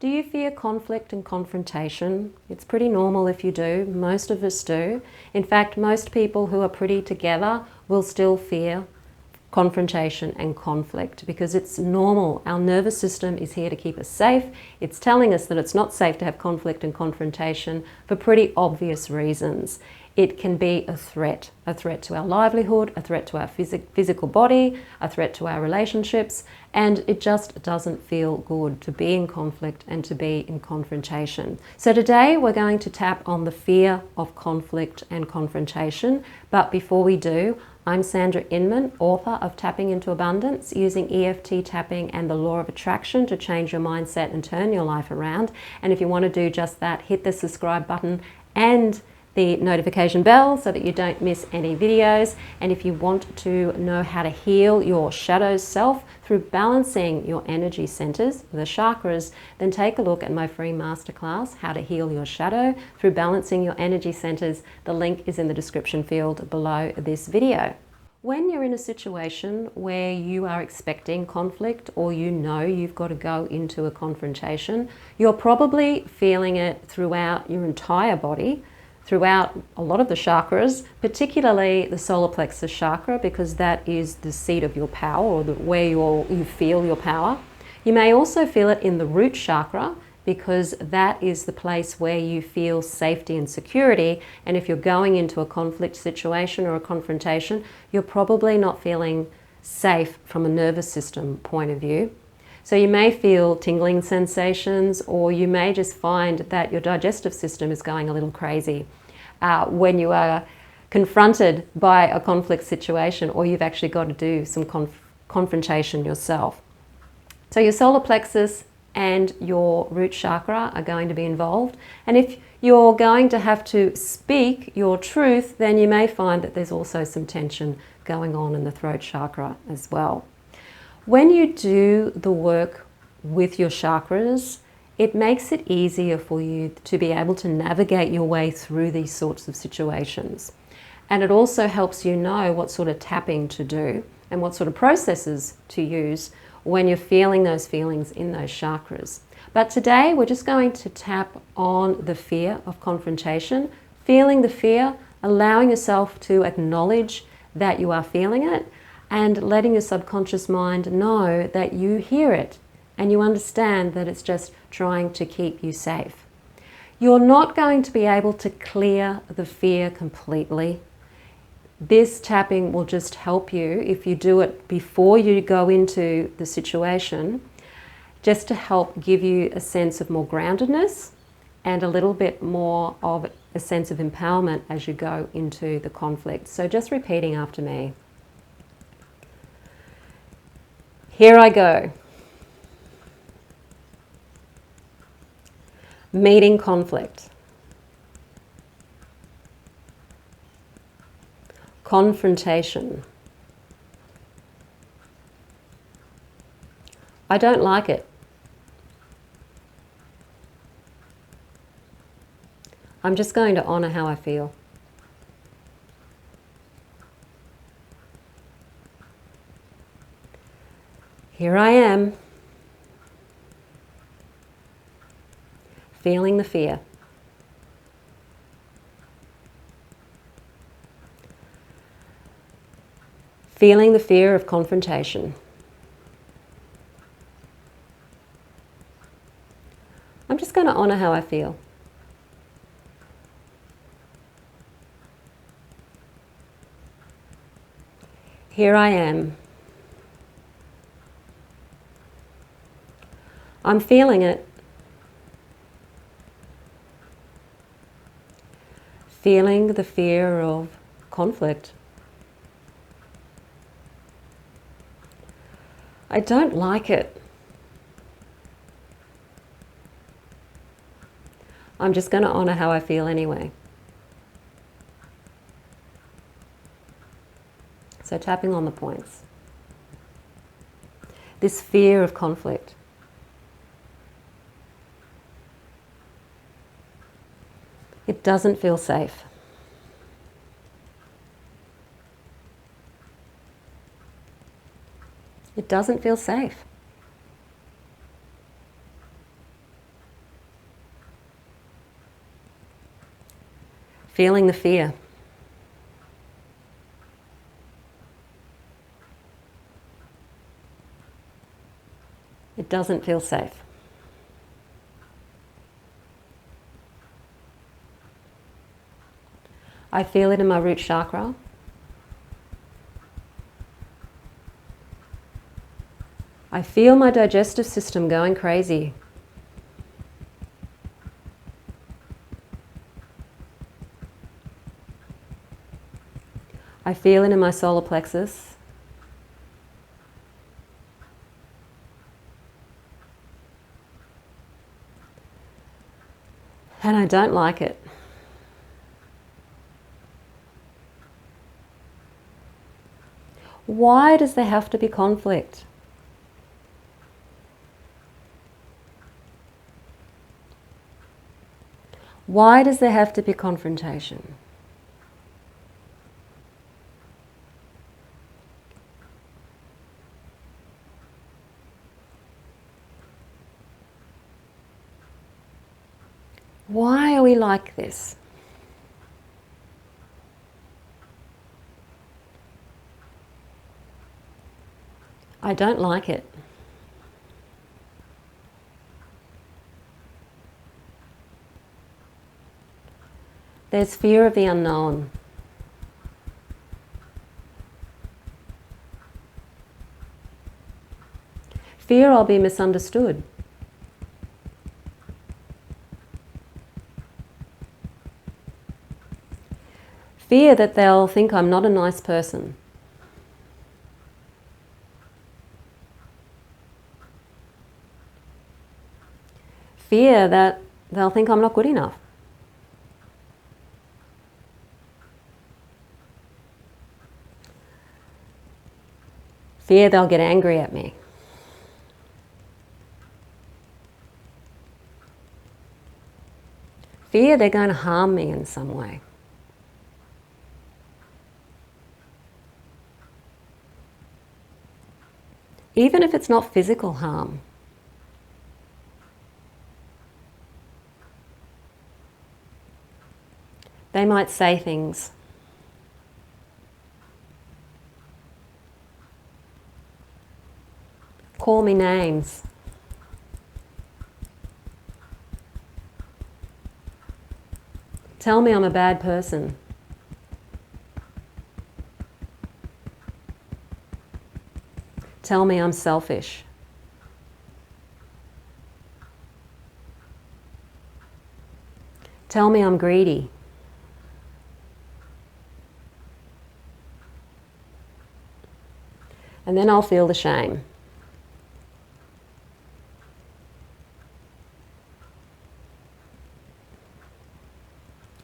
Do you fear conflict and confrontation? It's pretty normal if you do. Most of us do. In fact, most people who are pretty together will still fear confrontation and conflict because it's normal. Our nervous system is here to keep us safe. It's telling us that it's not safe to have conflict and confrontation for pretty obvious reasons. It can be a threat to our livelihood, a threat to our physical body, a threat to our relationships, and it just doesn't feel good to be in conflict and to be in confrontation. So today we're going to tap on the fear of conflict and confrontation, but before we do, I'm Sandra Inman, author of Tapping into Abundance, using EFT tapping and the law of attraction to change your mindset and turn your life around. And if you want to do just that, hit the subscribe button and the notification bell so that you don't miss any videos. And if you want to know how to heal your shadow self through balancing your energy centers, the chakras, then take a look at my free masterclass, How to Heal Your Shadow Through Balancing Your Energy Centers. The link is in the description field below this video. When you're in a situation where you are expecting conflict or you know you've got to go into a confrontation, you're probably feeling it throughout your entire body, throughout a lot of the chakras, particularly the solar plexus chakra, because that is the seat of your power, or where you feel your power. You may also feel it in the root chakra, because that is the place where you feel safety and security. And if you're going into a conflict situation or a confrontation, you're probably not feeling safe from a nervous system point of view. So you may feel tingling sensations, or you may just find that your digestive system is going a little crazy when you are confronted by a conflict situation, or you've actually got to do some confrontation yourself. So your solar plexus and your root chakra are going to be involved. And if you're going to have to speak your truth, then you may find that there's also some tension going on in the throat chakra as well. When you do the work with your chakras, it makes it easier for you to be able to navigate your way through these sorts of situations. And it also helps you know what sort of tapping to do and what sort of processes to use when you're feeling those feelings in those chakras. But today we're just going to tap on the fear of confrontation, feeling the fear, allowing yourself to acknowledge that you are feeling it, and letting your subconscious mind know that you hear it and you understand that it's just trying to keep you safe. You're not going to be able to clear the fear completely. This tapping will just help you, if you do it before you go into the situation, just to help give you a sense of more groundedness and a little bit more of a sense of empowerment as you go into the conflict. So just repeating after me. Here I go. Meeting conflict. Confrontation. I don't like it. I'm just going to honor how I feel. Here I am, feeling the fear. Feeling the fear of confrontation. I'm just going to honor how I feel. Here I am. I'm feeling it. Feeling the fear of conflict. I don't like it. I'm just going to honor how I feel anyway. So tapping on the points. This fear of conflict. It doesn't feel safe. It doesn't feel safe. Feeling the fear. It doesn't feel safe. I feel it in my root chakra. I feel my digestive system going crazy. I feel it in my solar plexus. And I don't like it. Why does there have to be conflict? Why does there have to be confrontation? Why are we like this? I don't like it. There's fear of the unknown. Fear I'll be misunderstood. Fear that they'll think I'm not a nice person. Fear that they'll think I'm not good enough. Fear they'll get angry at me. Fear they're going to harm me in some way. Even if it's not physical harm. They might say things. Call me names. Tell me I'm a bad person. Tell me I'm selfish. Tell me I'm greedy. And then I'll feel the shame.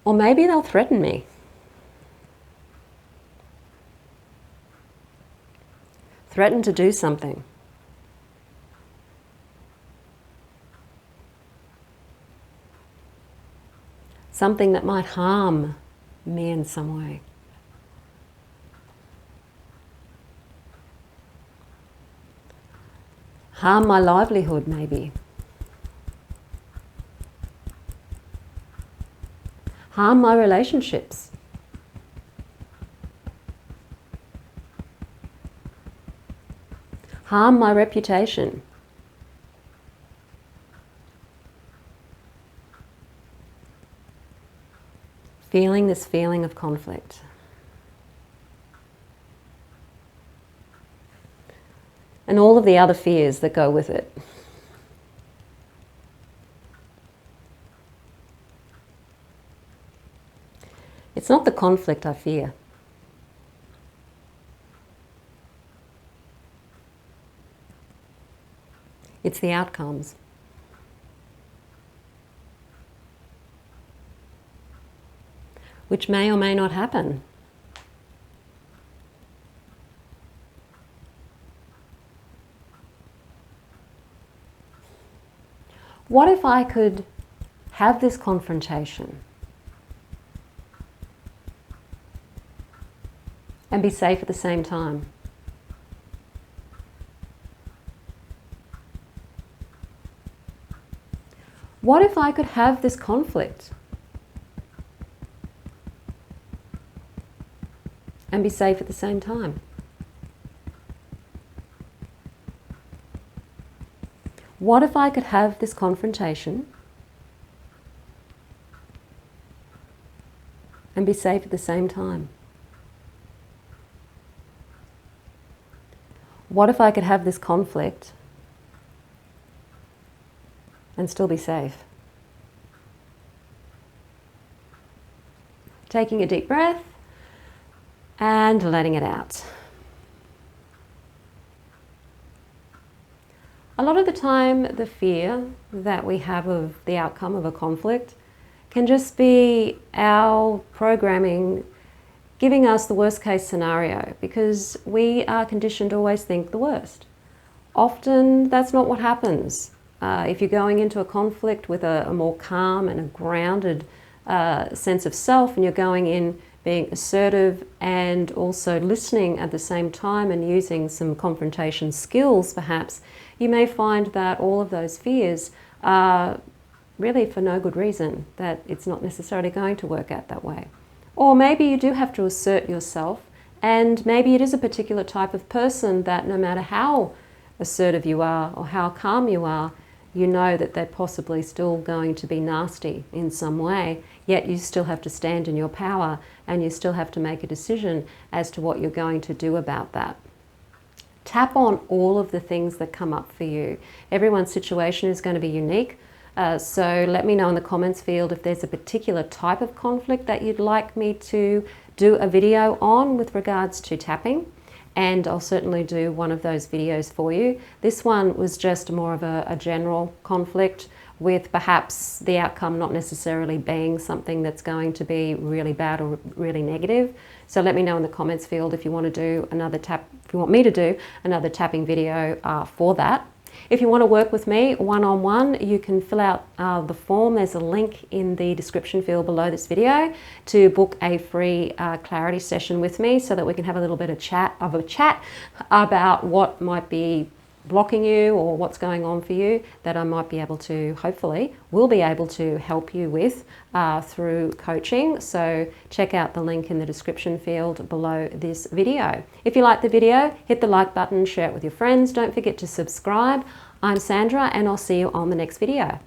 Or maybe they'll threaten me. Threaten to do something. Something that might harm me in some way. Harm my livelihood, maybe. Harm my relationships. Harm my reputation. Feeling this feeling of conflict. And all of the other fears that go with it. It's not the conflict I fear. It's the outcomes. Which may or may not happen. What if I could have this confrontation and be safe at the same time? What if I could have this conflict and be safe at the same time? What if I could have this confrontation and be safe at the same time? What if I could have this conflict and still be safe? Taking a deep breath and letting it out. A lot of the time, the fear that we have of the outcome of a conflict can just be our programming giving us the worst case scenario, because we are conditioned to always think the worst. Often that's not what happens. If you're going into a conflict with a more calm and a grounded sense of self, and you're going in being assertive and also listening at the same time and using some confrontation skills perhaps, you may find that all of those fears are really for no good reason, that it's not necessarily going to work out that way. Or maybe you do have to assert yourself, and maybe it is a particular type of person that no matter how assertive you are or how calm you are, you know that they're possibly still going to be nasty in some way, yet you still have to stand in your power and you still have to make a decision as to what you're going to do about that. Tap on all of the things that come up for you. Everyone's situation is going to be unique. So let me know in the comments field if there's a particular type of conflict that you'd like me to do a video on with regards to tapping, and I'll certainly do one of those videos for you. This one was just more of a general conflict with perhaps the outcome not necessarily being something that's going to be really bad or really negative. So let me know in the comments field if you want to do another if you want me to do another tapping video for that. If you want to work with me one-on-one, you can fill out the form. There's a link in the description field below this video to book a free clarity session with me, so that we can have a little bit of chat about what might be blocking you or what's going on for you, that I might be able to, hopefully, will be able to help you with through coaching. So check out the link in the description field below this video. If you like the video, hit the like button, share it with your friends. Don't forget to subscribe. I'm Sandra, and I'll see you on the next video.